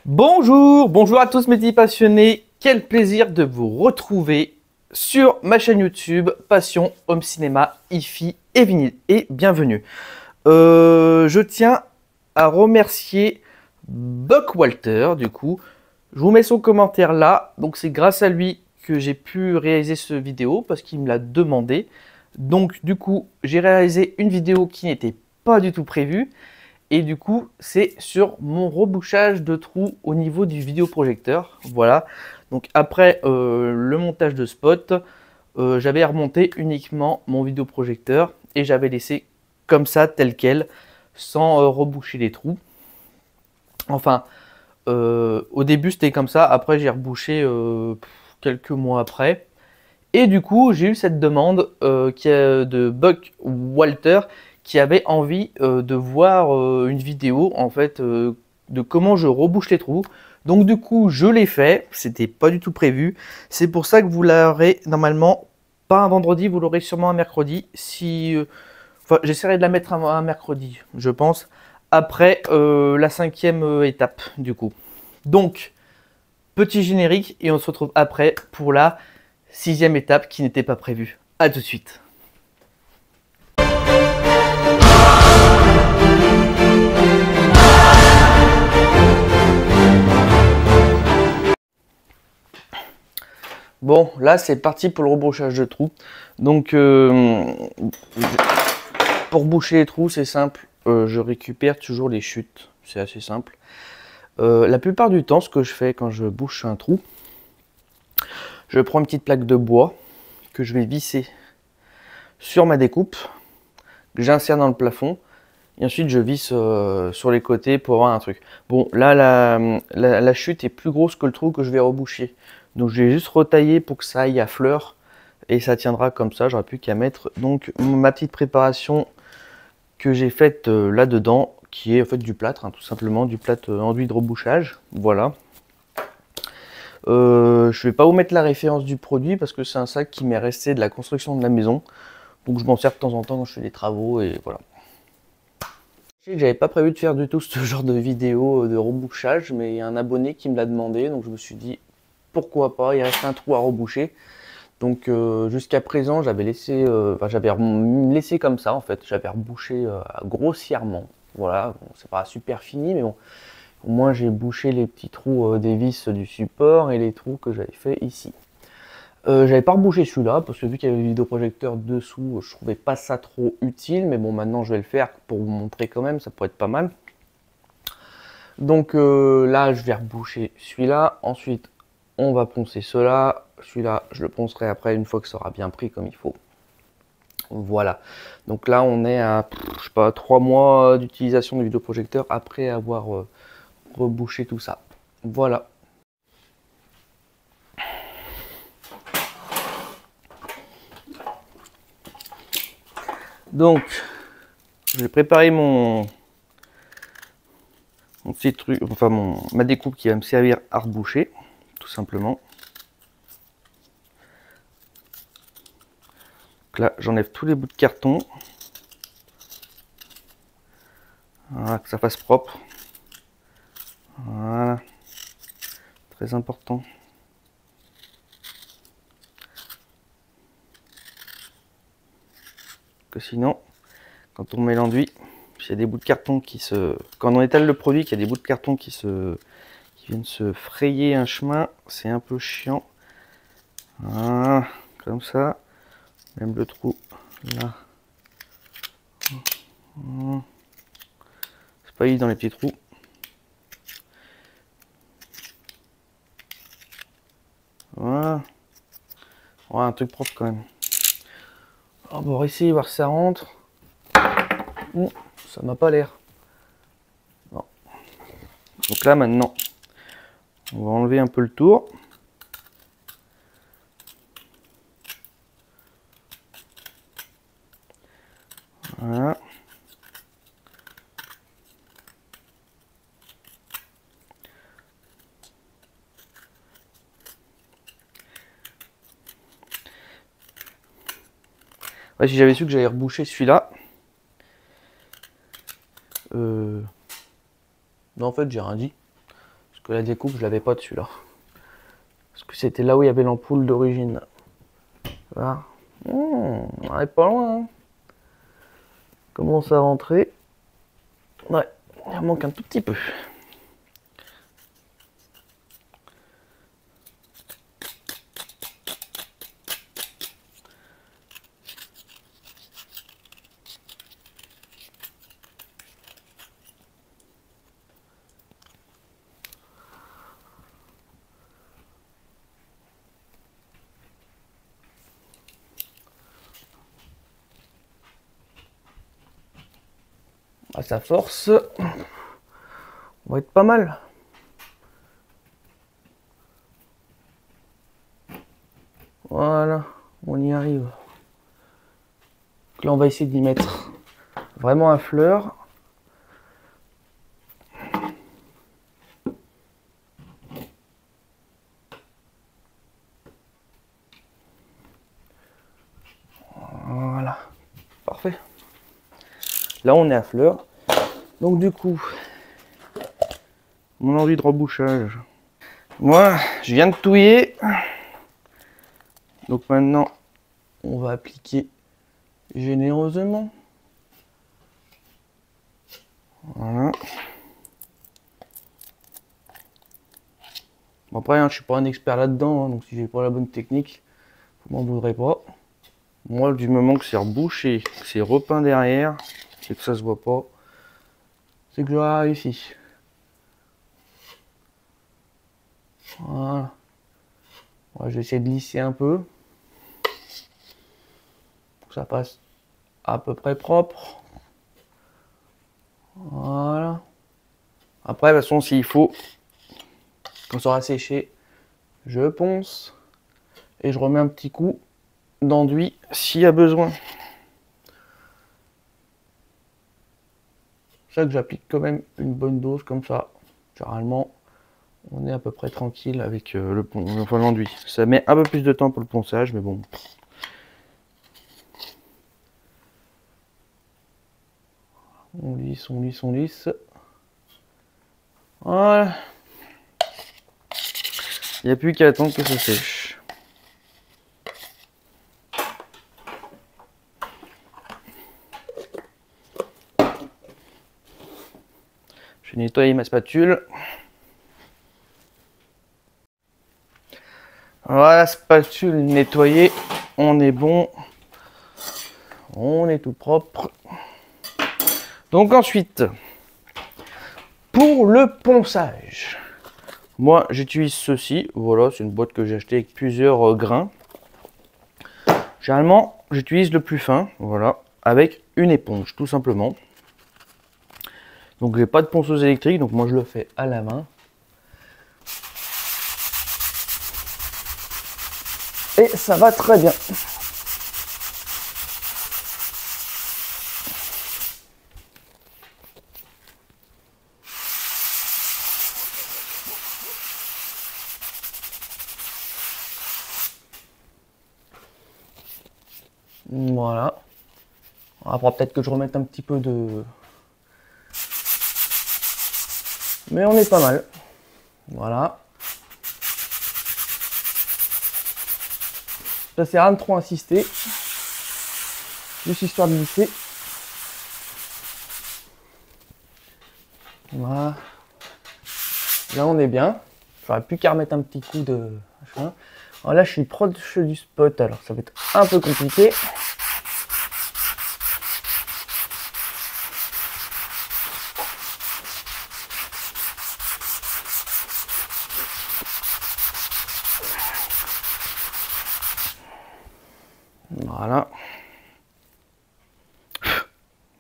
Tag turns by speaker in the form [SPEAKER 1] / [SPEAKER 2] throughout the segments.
[SPEAKER 1] Bonjour, bonjour à tous mes petits passionnés, quel plaisir de vous retrouver sur ma chaîne YouTube Passion Home Cinéma, Hi-Fi et Vinyle et bienvenue. Je tiens à remercier Buck Walter du coup, je vous mets son commentaire là, donc c'est grâce à lui que j'ai pu réaliser cette vidéo parce qu'il me l'a demandé. Donc du coup j'ai réalisé une vidéo qui n'était pas du tout prévue. Et du coup, c'est sur mon rebouchage de trous au niveau du vidéoprojecteur. Voilà. Donc après le montage de spot, j'avais remonté uniquement mon vidéoprojecteur et j'avais laissé comme ça, tel quel, sans reboucher les trous. Enfin, au début c'était comme ça. Après, j'ai rebouché quelques mois après. Et du coup, j'ai eu cette demande de Buck Walter qui avait envie de voir une vidéo en fait de comment je rebouche les trous. Donc du coup, je l'ai fait. C'était pas du tout prévu. C'est pour ça que vous l'aurez normalement pas un vendredi, vous l'aurez sûrement un mercredi. Enfin, j'essaierai de la mettre un mercredi, je pense. Après la cinquième étape du coup. Donc petit générique et on se retrouve après pour la sixième étape qui n'était pas prévue. A tout de suite. Bon, là c'est parti pour le rebouchage de trous. Donc pour boucher les trous, c'est simple. Je récupère toujours les chutes. C'est assez simple. La plupart du temps, ce que je fais quand je bouche un trou, je prends une petite plaque de bois que je vais visser sur ma découpe, que j'insère dans le plafond. Et ensuite, je visse sur les côtés pour avoir un truc. Bon, là, la chute est plus grosse que le trou que je vais reboucher. Donc, je vais juste retailler pour que ça aille à fleur. Et ça tiendra comme ça. J'aurai plus qu'à mettre donc ma petite préparation que j'ai faite là-dedans, qui est en fait du plâtre, hein, tout simplement, du plâtre enduit de rebouchage. Voilà. Je vais pas vous mettre la référence du produit parce que c'est un sac qui m'est resté de la construction de la maison. Donc, je m'en sers de temps en temps quand je fais des travaux et voilà. J'avais pas prévu de faire du tout ce genre de vidéo de rebouchage, mais il y a un abonné qui me l'a demandé, donc je me suis dit pourquoi pas, il reste un trou à reboucher. Donc jusqu'à présent j'avais laissé, j'avais laissé comme ça en fait, j'avais rebouché grossièrement. Voilà, bon, c'est pas super fini, mais bon, au moins j'ai bouché les petits trous des vis du support et les trous que j'avais fait ici. J'avais pas rebouché celui-là parce que vu qu'il y avait le vidéoprojecteur dessous, je trouvais pas ça trop utile, mais bon, maintenant je vais le faire pour vous montrer quand même, ça pourrait être pas mal. Donc là, je vais reboucher celui-là. Ensuite, on va poncer cela. Celui-là, je le poncerai après une fois que ça aura bien pris comme il faut. Voilà. Donc là, on est à, je sais pas, 3 mois d'utilisation du vidéoprojecteur après avoir rebouché tout ça. Voilà. Donc, je vais préparer mon petit truc, enfin ma découpe qui va me servir à reboucher, tout simplement. Donc là, j'enlève tous les bouts de carton. Voilà, que ça fasse propre. Voilà. Très important. Que sinon, quand on met l'enduit, il y a des bouts de carton qui se... Quand on étale le produit, qu'il y a des bouts de carton qui viennent se frayer un chemin, c'est un peu chiant. Voilà, comme ça. Même le trou, là. C'est pas évident les petits trous. Voilà. Voilà, un truc propre quand même. Alors, on va essayer de voir si ça rentre. Ça m'a pas l'air. Non. Donc là maintenant, on va enlever un peu le tour. Voilà. Ouais, si j'avais su que j'allais reboucher celui-là. Non, en fait, j'ai rien dit. Parce que la découpe, je l'avais pas dessus là. Parce que c'était là où il y avait l'ampoule d'origine. Voilà. On est pas loin. Hein. Commence à rentrer. Ouais, il manque un tout petit peu. À sa force, on va être pas mal. Voilà, on y arrive. Donc là, on va essayer d'y mettre vraiment à fleur. Voilà, parfait. Là, on est à fleur. Donc du coup, mon envie de rebouchage. Moi, je viens de touiller. Donc maintenant, on va appliquer généreusement. Voilà. Bon, après, hein, je suis pas un expert là-dedans, hein, donc si j'ai pas la bonne technique, vous m'en voudrez pas. Moi, du moment que c'est rebouché, que c'est repeint derrière, et que ça se voit pas, c'est que j'aurai réussi. Voilà. Ouais, je vais essayer de lisser un peu. Pour que ça passe à peu près propre. Voilà. Après, de toute façon, s'il faut, quand ça aura séché, je ponce. Et je remets un petit coup d'enduit s'il y a besoin. C'est ça que j'applique quand même une bonne dose comme ça. Généralement, on est à peu près tranquille avec l'enduit. Ça met un peu plus de temps pour le ponçage, mais bon. On lisse, on lisse, on lisse. Voilà. Il n'y a plus qu'à attendre que ça sèche. Je vais nettoyer ma spatule. Voilà, spatule nettoyée. On est bon. On est tout propre. Donc ensuite, pour le ponçage, moi j'utilise ceci. Voilà, c'est une boîte que j'ai achetée avec plusieurs grains. Généralement, j'utilise le plus fin, voilà, avec une éponge, tout simplement. Donc j'ai pas de ponceuse électrique, donc moi je le fais à la main. Et ça va très bien. Voilà. Après peut-être que je remette un petit peu de... Mais on est pas mal. Voilà. Ça sert à rien de trop insister. Juste histoire de lisser. Voilà. Là on est bien. J'aurais plus qu'à remettre un petit coup de machin. Alors là je suis proche du spot, alors ça va être un peu compliqué. Voilà.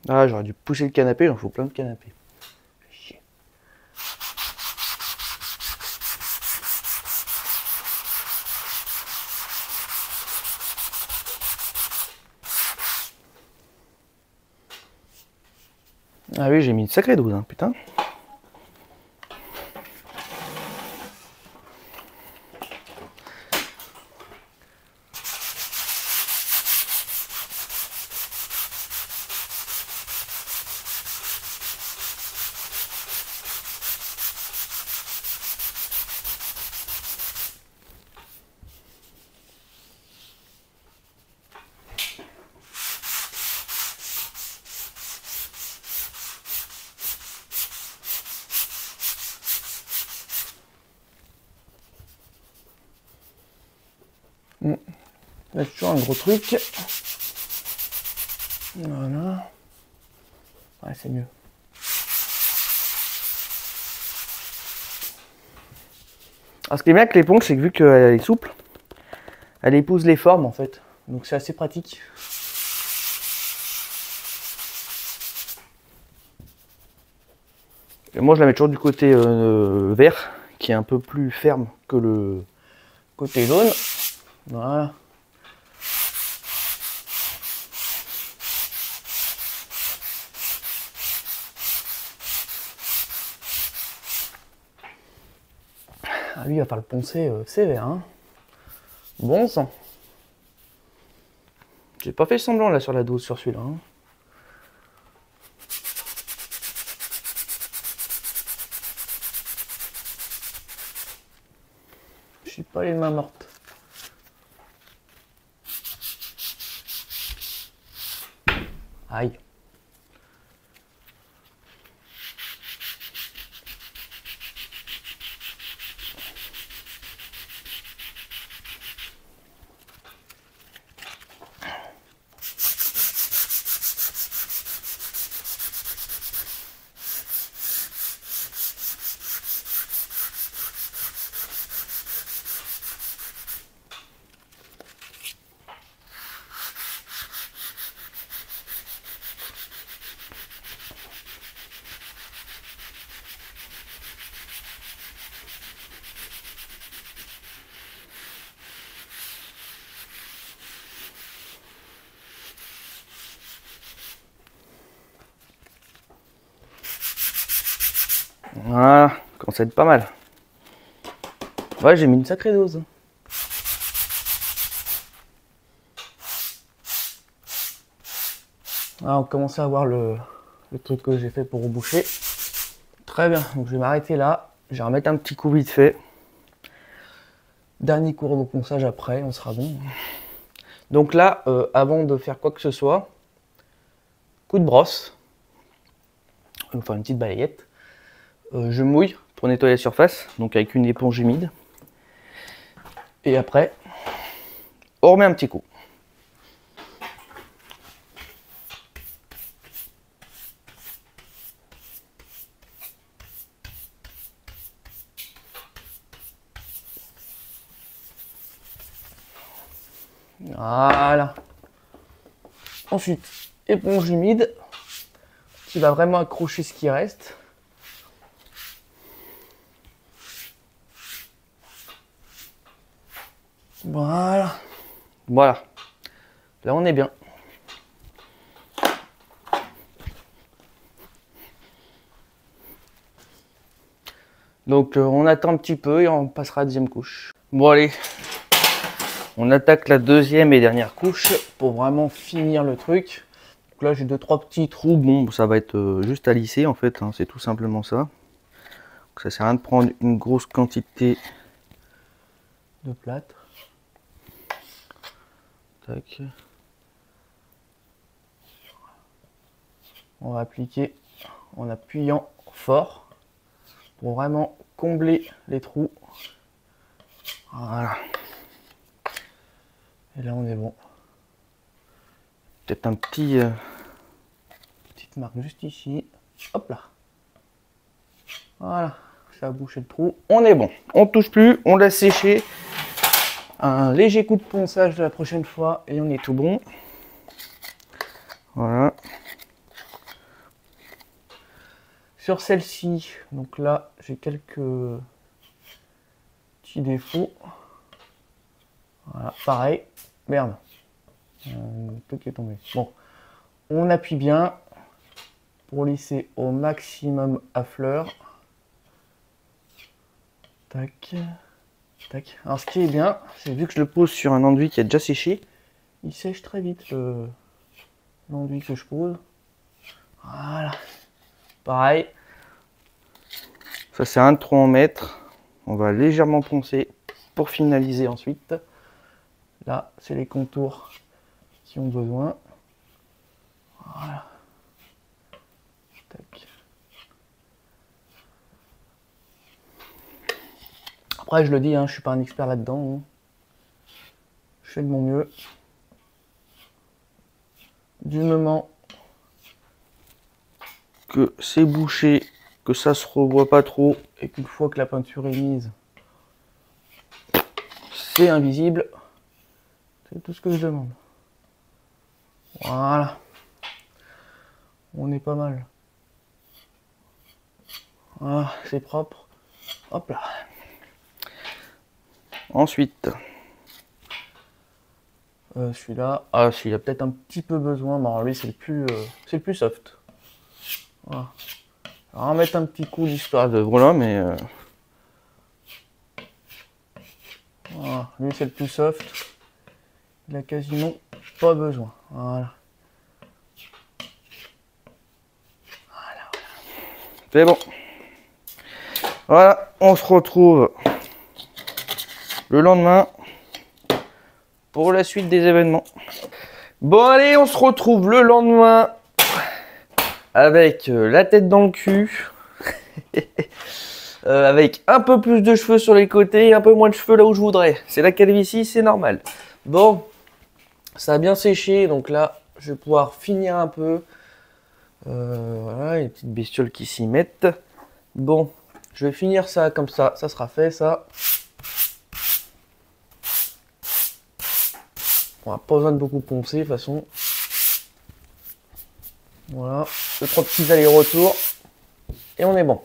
[SPEAKER 1] Ah, j'aurais dû pousser le canapé, il en faut plein de canapés. Chier. Ah oui, j'ai mis une sacrée dose, hein, putain. C'est toujours un gros truc. Voilà. Ouais, c'est mieux. Alors, ce qui est bien avec l'éponge, c'est que vu qu'elle est souple, elle épouse les formes en fait. Donc c'est assez pratique. Et moi je la mets toujours du côté vert, qui est un peu plus ferme que le côté jaune. Voilà. Ah, lui, il va falloir le poncer sévère. Hein. Bon sang. J'ai pas fait semblant là sur la dose sur celui-là. Hein. Je suis pas les mains mortes. Aïe. Voilà, commence à être pas mal. Ouais, j'ai mis une sacrée dose. Ah, on commence à voir le truc que j'ai fait pour reboucher. Très bien, donc je vais m'arrêter là. Je vais remettre un petit coup vite fait. Dernier cours de ponçage après, on sera bon. Donc là, avant de faire quoi que ce soit, coup de brosse. Enfin une petite balayette. Je mouille pour nettoyer la surface, donc avec une éponge humide. Et après, on remet un petit coup. Voilà. Ensuite, éponge humide qui va vraiment accrocher ce qui reste. Voilà. Voilà. Là, on est bien. Donc, on attend un petit peu et on passera à la deuxième couche. Bon, allez. On attaque la deuxième et dernière couche pour vraiment finir le truc. Donc là, j'ai 2-3 petits trous. Bon, ça va être juste à lisser en fait. Hein, c'est tout simplement ça. Donc, ça sert à rien de prendre une grosse quantité de plâtre. Tac. On va appliquer en appuyant fort pour vraiment combler les trous. Voilà. Et là, on est bon. Peut-être un petit... petite marque juste ici. Hop là. Voilà. Ça a bouché le trou. On est bon. On touche plus. On l'a séché. Un léger coup de ponçage la prochaine fois et on est tout bon. Voilà. Sur celle-ci, donc là, j'ai quelques petits défauts. Voilà, pareil. Merde. Le truc est tombé. Bon, on appuie bien pour lisser au maximum à fleur. Tac. Tac. Alors ce qui est bien, c'est vu que je le pose sur un enduit qui a déjà séché, il sèche très vite l'enduit que je pose. Voilà. Pareil. Ça sert à rien de trop en mettre. On va légèrement poncer pour finaliser ensuite. Là, c'est les contours qui ont besoin. Voilà. Tac. Après, je le dis, hein, je suis pas un expert là-dedans. Hein. fais de mon mieux. Du moment que c'est bouché, que ça se revoit pas trop et qu'une fois que la peinture est mise, c'est invisible. C'est tout ce que je demande. Voilà. On est pas mal. Voilà, c'est propre. Hop là. Ensuite, celui-là, il a peut-être un petit peu besoin. Bon, lui, c'est le plus soft. Voilà. On va remettre un petit coup d'histoire de voilà, mais voilà. Lui, c'est le plus soft. Il a quasiment pas besoin. Voilà. C'est bon. Voilà, on se retrouve le lendemain pour la suite des événements. Bon allez, on se retrouve le lendemain avec la tête dans le cul, avec un peu plus de cheveux sur les côtés et un peu moins de cheveux là où je voudrais. C'est la calvitie, c'est normal. Bon, ça a bien séché, donc là, je vais pouvoir finir un peu. Voilà, les petites bestioles qui s'y mettent. Bon, je vais finir ça comme ça sera fait ça. On n'a pas besoin de beaucoup poncer de toute façon. Voilà, 2-3 petits allers-retours et on est bon.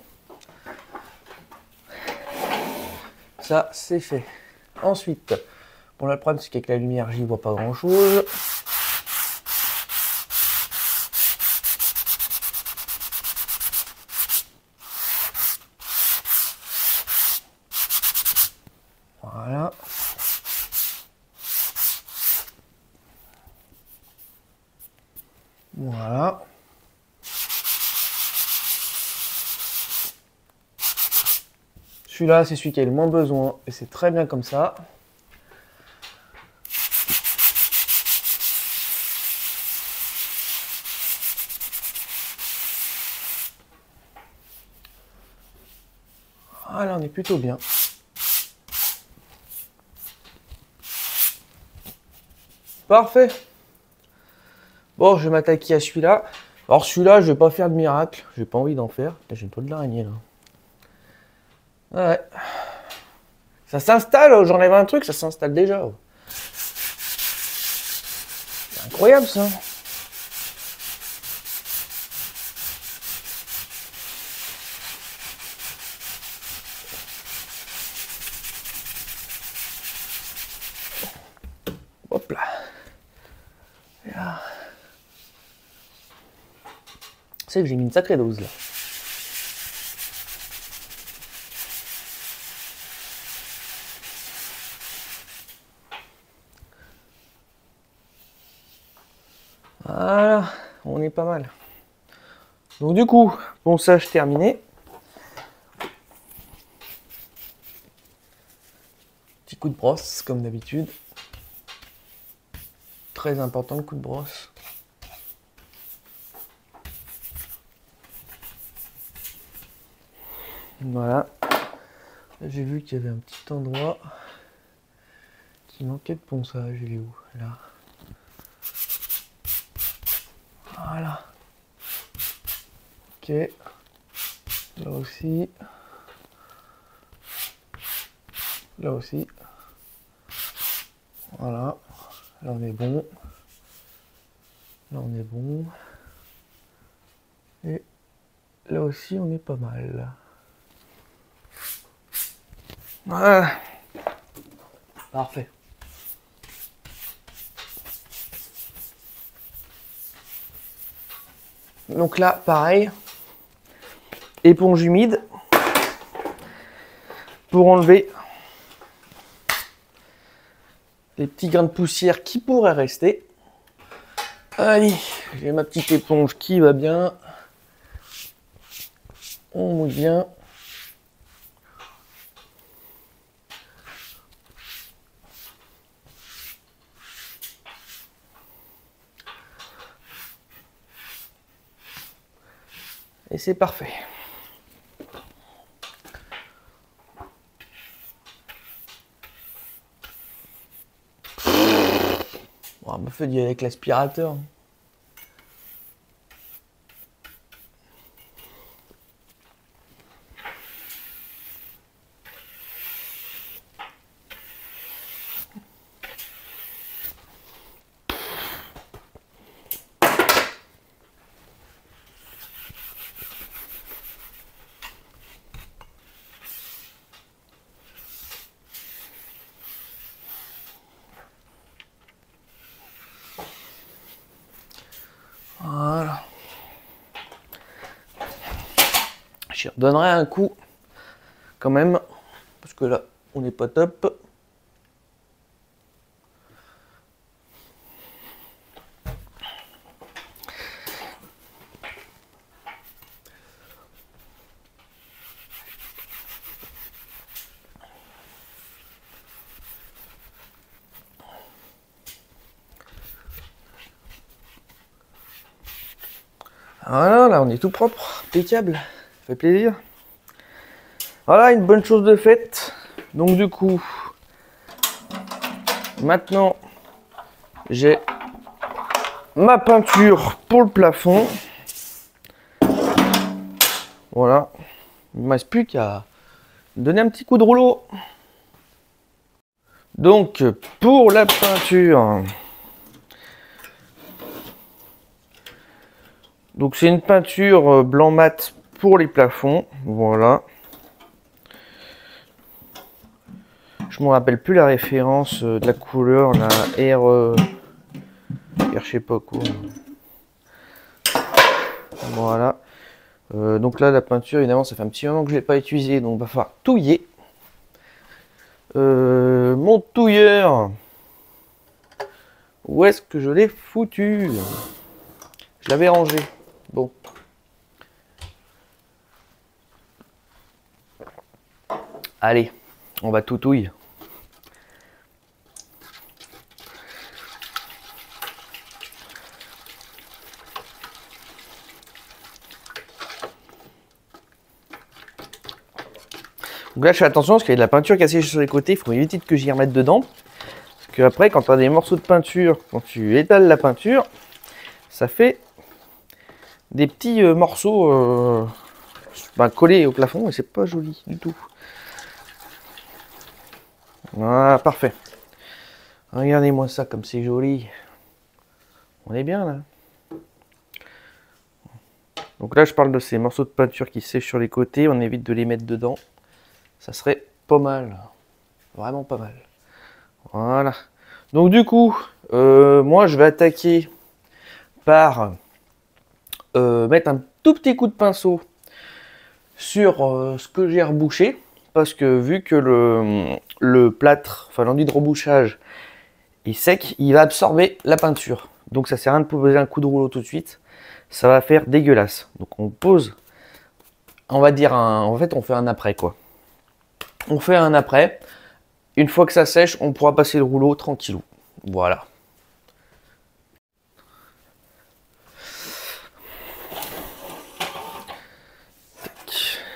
[SPEAKER 1] Ça, c'est fait. Ensuite, bon là le problème c'est qu'avec la lumière, j'y vois pas grand chose. Voilà. Voilà. Celui-là, c'est celui qui a le moins besoin et c'est très bien comme ça. Voilà, on est plutôt bien. Parfait. Bon, je vais m'attaquer à celui-là. Alors celui-là, je vais pas faire de miracle. J'ai pas envie d'en faire. J'ai une toile d'araignée là. Ouais. Ça s'installe, j'enlève un truc, ça s'installe déjà. C'est incroyable ça. Hop là. Et là. C'est que j'ai mis une sacrée dose là. Voilà, on est pas mal. Donc du coup, ponçage terminé. Petit coup de brosse comme d'habitude. Très important le coup de brosse. Voilà. J'ai vu qu'il y avait un petit endroit qui manquait de ponçage. Il est où? Là. Voilà. Ok. Là aussi. Là aussi. Voilà. Là on est bon. Là on est bon. Et là aussi on est pas mal. Voilà. Parfait. Donc là, pareil. Éponge humide. Pour enlever les petits grains de poussière qui pourraient rester. Allez, j'ai ma petite éponge qui va bien. On mouille bien. Et c'est parfait. me fait dire avec l'aspirateur. Voilà. J'y redonnerai un coup quand même, parce que là, on n'est pas top. Voilà, là on est tout propre, impeccable, ça fait plaisir. Voilà, une bonne chose de faite. Donc du coup, maintenant, j'ai ma peinture pour le plafond. Voilà, il ne me reste plus qu'à donner un petit coup de rouleau. Donc pour la peinture, donc c'est une peinture blanc mat pour les plafonds, voilà. Je me rappelle plus la référence de la couleur, la R, je sais pas quoi. Voilà. Donc là la peinture évidemment ça fait un petit moment que je l'ai pas utilisé, donc il va falloir touiller. Mon touilleur, où est-ce que je l'ai foutu? Je l'avais rangé. Bon. Allez, on va tout touiller. Donc là, je fais attention parce qu'il y a de la peinture cassée sur les côtés. Il faut éviter que j'y remette dedans. Parce que après, quand tu as des morceaux de peinture, quand tu étales la peinture, ça fait des petits morceaux collés au plafond et c'est pas joli du tout. Voilà, parfait. Regardez-moi ça comme c'est joli. On est bien là. Donc là, je parle de ces morceaux de peinture qui sèchent sur les côtés. On évite de les mettre dedans. Ça serait pas mal. Vraiment pas mal. Voilà. Donc du coup, moi je vais attaquer par mettre un tout petit coup de pinceau sur ce que j'ai rebouché. Parce que vu que le plâtre, enfin l'enduit de rebouchage est sec, il va absorber la peinture. Donc ça sert à rien de poser un coup de rouleau tout de suite. Ça va faire dégueulasse. Donc on pose, on va dire, en fait on fait un après quoi. On fait un après. Une fois que ça sèche, on pourra passer le rouleau tranquillou. Voilà. Tac,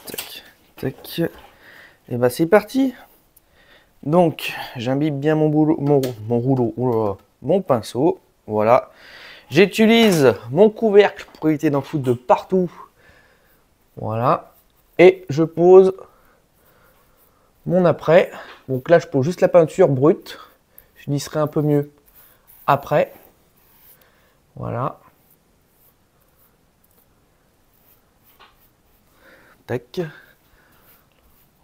[SPEAKER 1] tac, tac. Et bah c'est parti. Donc j'imbibe bien mon rouleau, mon pinceau. Voilà. J'utilise mon couvercle pour éviter d'en foutre de partout. Voilà. Et je pose mon après. Donc là, je pose juste la peinture brute. Je lisserai un peu mieux après. Voilà. Tac.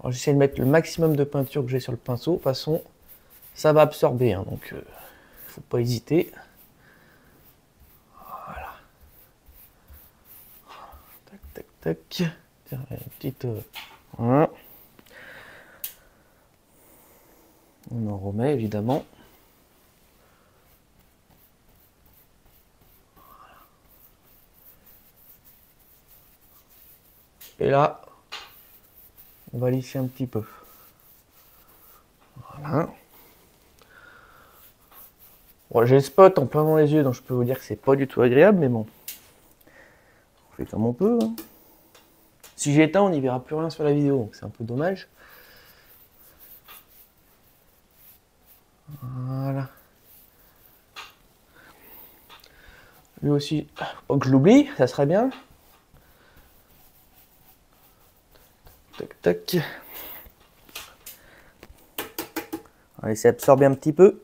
[SPEAKER 1] J'essaie de mettre le maximum de peinture que j'ai sur le pinceau. De toute façon, ça va absorber. Hein, donc, il ne faut pas hésiter. Voilà. Tac, tac, tac. Tiens, une petite... Voilà. On en remet évidemment. Et là, on va lisser un petit peu. Voilà. Bon, j'ai le spot en plein dans les yeux, donc je peux vous dire que c'est pas du tout agréable, mais bon. On fait comme on peut. Hein. Si j'éteins, on n'y verra plus rien sur la vidéo, donc c'est un peu dommage. Voilà. Lui aussi, faut pas que je l'oublie, ça serait bien. Tac, tac. On va laisser absorber un petit peu.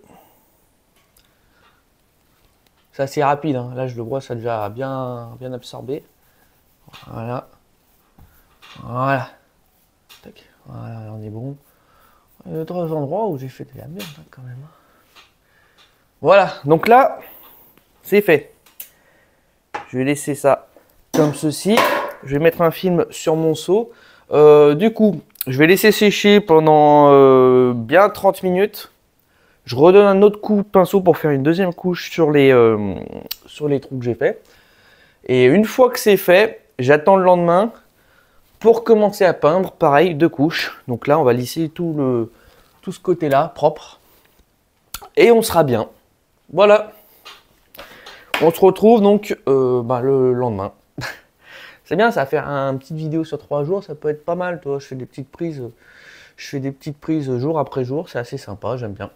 [SPEAKER 1] C'est assez rapide, hein. Là je le vois, ça a déjà bien absorbé. Voilà. Voilà. Tac. Voilà, on est bon. Il y a d'autres endroits où j'ai fait de la merde hein, quand même. Voilà, donc là, c'est fait. Je vais laisser ça comme ceci. Je vais mettre un film sur mon seau. Du coup, je vais laisser sécher pendant bien 30 minutes. Je redonne un autre coup de pinceau pour faire une deuxième couche sur les trous que j'ai fait. Et une fois que c'est fait, j'attends le lendemain pour commencer à peindre. Pareil, deux couches. Donc là, on va lisser tout ce côté-là, propre. Et on sera bien. Voilà. On se retrouve donc le lendemain. C'est bien, ça va faire une petite vidéo sur 3 jours, ça peut être pas mal, toi. Je fais des petites prises jour après jour, c'est assez sympa, j'aime bien.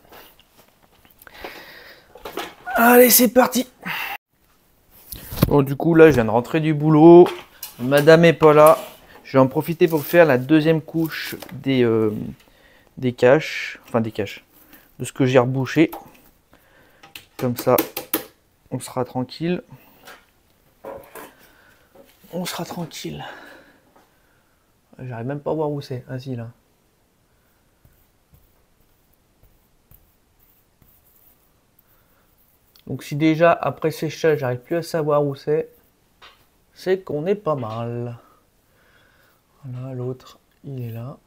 [SPEAKER 1] Allez, c'est parti. Bon, du coup, là, je viens de rentrer du boulot. Madame est pas là. Je vais en profiter pour faire la deuxième couche des caches. Enfin, des caches. De ce que j'ai rebouché. Comme ça, on sera tranquille. On sera tranquille. J'arrive même pas à voir où c'est. Ah si, là. Donc si déjà après séchage j'arrive plus à savoir où c'est qu'on est pas mal. Voilà, l'autre il est là.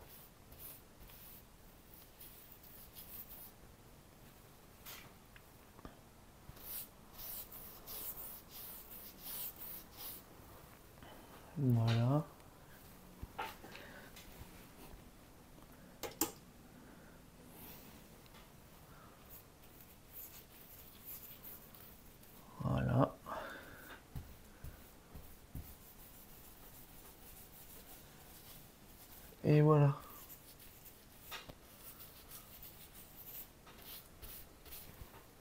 [SPEAKER 1] Voilà. Voilà. Et voilà.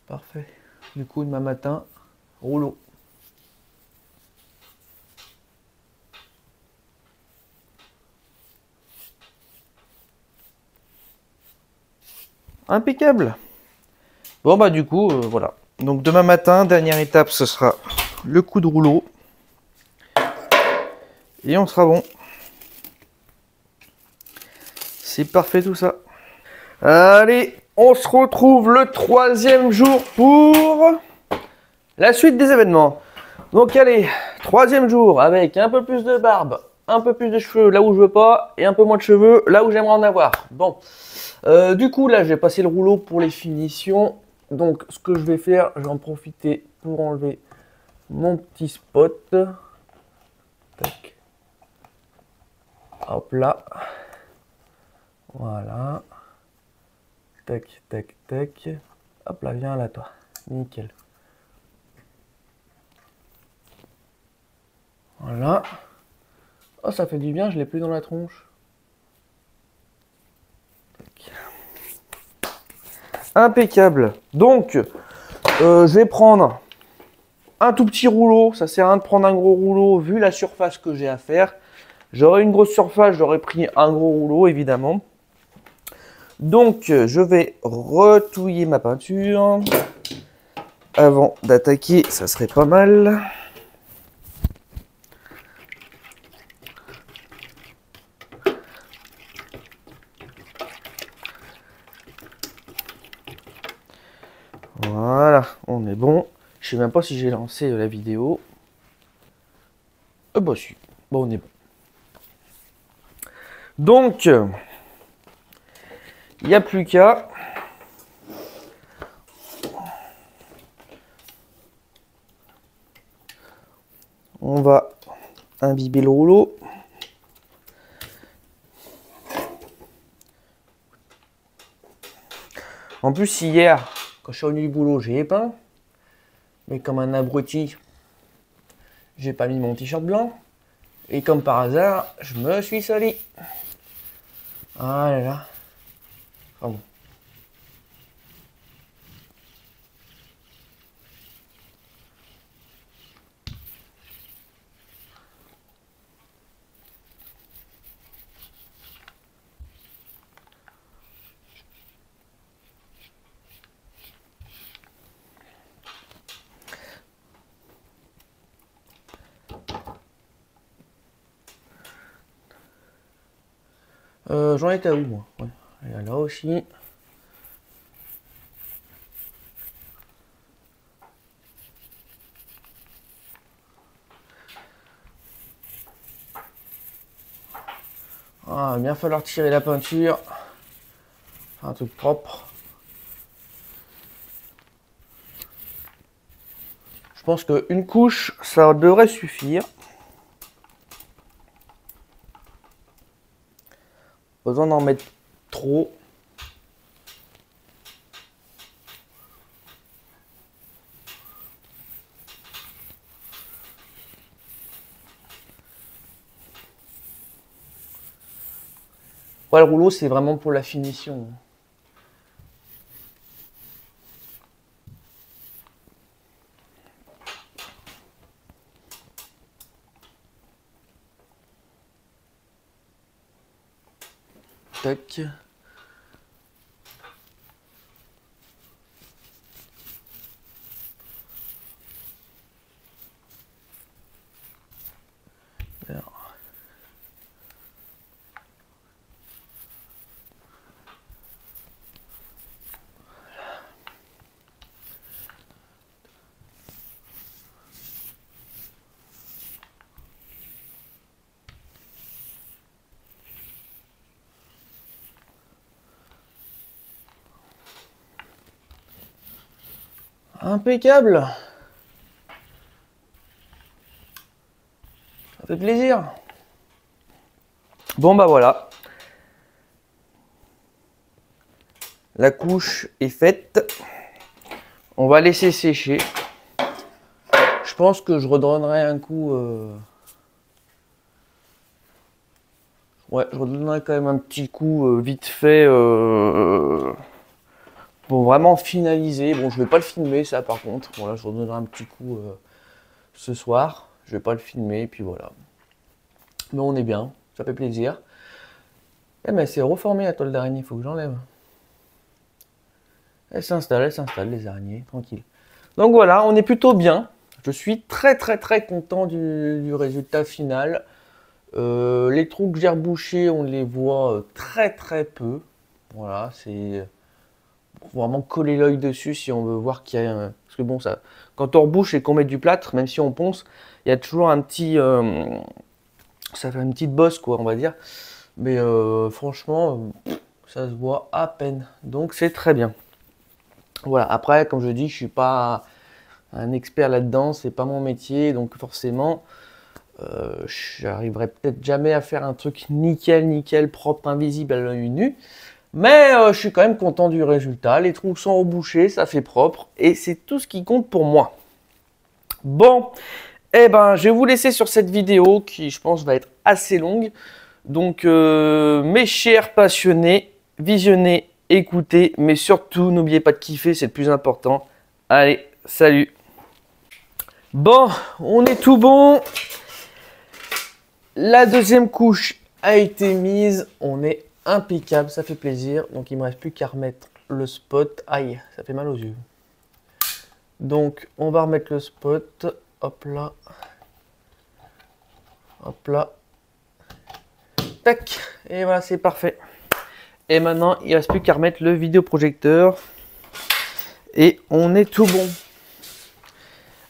[SPEAKER 1] Parfait. Du coup, demain matin, rouleau. Impeccable. Bon bah du coup, voilà. Donc demain matin, dernière étape, ce sera le coup de rouleau. Et on sera bon. C'est parfait tout ça. Allez, on se retrouve le 3e jour pour la suite des événements. Donc allez, 3e jour avec un peu plus de barbe, un peu plus de cheveux là où je veux pas et un peu moins de cheveux là où j'aimerais en avoir. Bon, du coup là je vais passer le rouleau pour les finitions. Donc ce que je vais faire, je vais en profiter pour enlever mon petit spot. Tac. Hop là. Voilà. Tac, tac, tac. Hop là, viens là toi. Nickel. Voilà. Oh, ça fait du bien, je l'ai plus dans la tronche. Tac. Impeccable. Donc, je vais prendre un tout petit rouleau. Ça sert à rien de prendre un gros rouleau vu la surface que j'ai à faire. J'aurais une grosse surface, j'aurais pris un gros rouleau évidemment. Donc, je vais retouiller ma peinture. Avant d'attaquer, ça serait pas mal. Voilà, on est bon. Je sais même pas si j'ai lancé la vidéo. Bah si, bon on est bon. Donc, il n'y a plus qu'à. On va imbiber le rouleau. En plus, hier, quand je suis revenu du boulot, j'ai épeint. Mais comme un abruti, j'ai pas mis mon t-shirt blanc. Et comme par hasard, je me suis sali. Ah là là. Ah bon. J'en étais à où moi? Ouais. Il y a là aussi. Ah, il va bien falloir tirer la peinture. Faire un truc propre. Je pense qu'une couche, ça devrait suffire. Pas besoin d'en mettre trop. Ouais, le rouleau, c'est vraiment pour la finition. Tac. Impeccable. Ça fait plaisir. Bon bah voilà. La couche est faite. On va laisser sécher. Je pense que je redonnerai un coup. Ouais, je redonnerai quand même un petit coup vite fait pour vraiment finaliser. Bon, je vais pas le filmer ça par contre. Voilà, je redonnerai un petit coup ce soir. Je vais pas le filmer, et puis voilà. Mais on est bien, ça fait plaisir. Eh mais c'est reformé la toile d'araignée, il faut que j'enlève. Elle s'installe les araignées, tranquille. Donc voilà, on est plutôt bien. Je suis très content du résultat final. Les trous que j'ai rebouchés, on les voit très peu. Voilà, c'est vraiment coller l'œil dessus si on veut voir qu'il y a parce que bon, ça, quand on rebouche et qu'on met du plâtre, même si on ponce, il y a toujours un petit, ça fait une petite bosse quoi, on va dire. Mais franchement, ça se voit à peine. Donc c'est très bien. Voilà. Après, comme je dis, je suis pas un expert là-dedans, c'est pas mon métier, donc forcément. J'arriverai peut-être jamais à faire un truc nickel, propre, invisible à l'œil nu. Mais je suis quand même content du résultat. Les trous sont rebouchés, ça fait propre. Et c'est tout ce qui compte pour moi. Bon, eh ben, je vais vous laisser sur cette vidéo qui, je pense, va être assez longue. Donc, mes chers passionnés, visionnez, écoutez. Mais surtout, n'oubliez pas de kiffer, c'est le plus important. Allez, salut. Bon, on est tout bon. La deuxième couche a été mise, on est impeccable, ça fait plaisir. Donc il ne me reste plus qu'à remettre le spot. Aïe, ça fait mal aux yeux. Donc on va remettre le spot. Hop là. Hop là. Tac. Et voilà, c'est parfait. Et maintenant, il ne reste plus qu'à remettre le vidéoprojecteur. Et on est tout bon.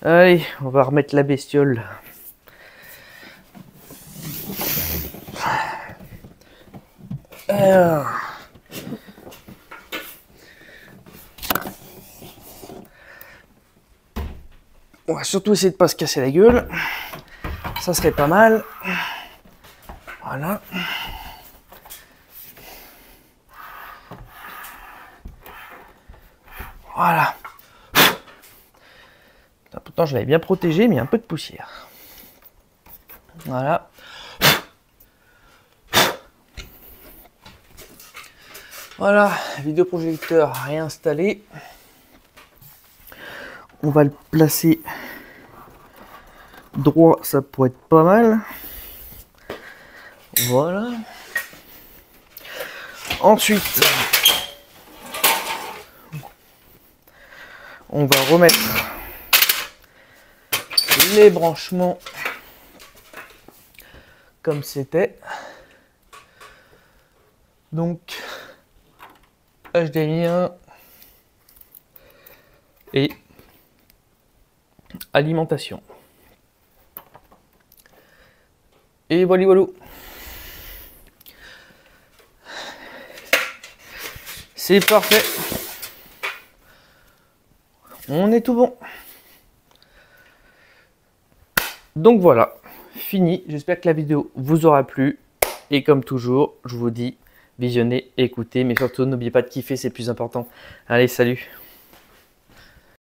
[SPEAKER 1] Allez, on va remettre la bestiole. Alors. On va surtout essayer de ne pas se casser la gueule. Ça serait pas mal. Voilà. Voilà. Pourtant, je l'avais bien protégé, mais il y a un peu de poussière. Voilà. Voilà, vidéoprojecteur réinstallé. On va le placer droit, ça pourrait être pas mal. Voilà. Ensuite, on va remettre les branchements comme c'était. Donc, HDMI1 et alimentation. Et voilà, voilà. C'est parfait. On est tout bon. Donc voilà, fini. J'espère que la vidéo vous aura plu. Et comme toujours, je vous dis, visionnez, écoutez, mais surtout n'oubliez pas de kiffer, c'est le plus important. Allez, salut!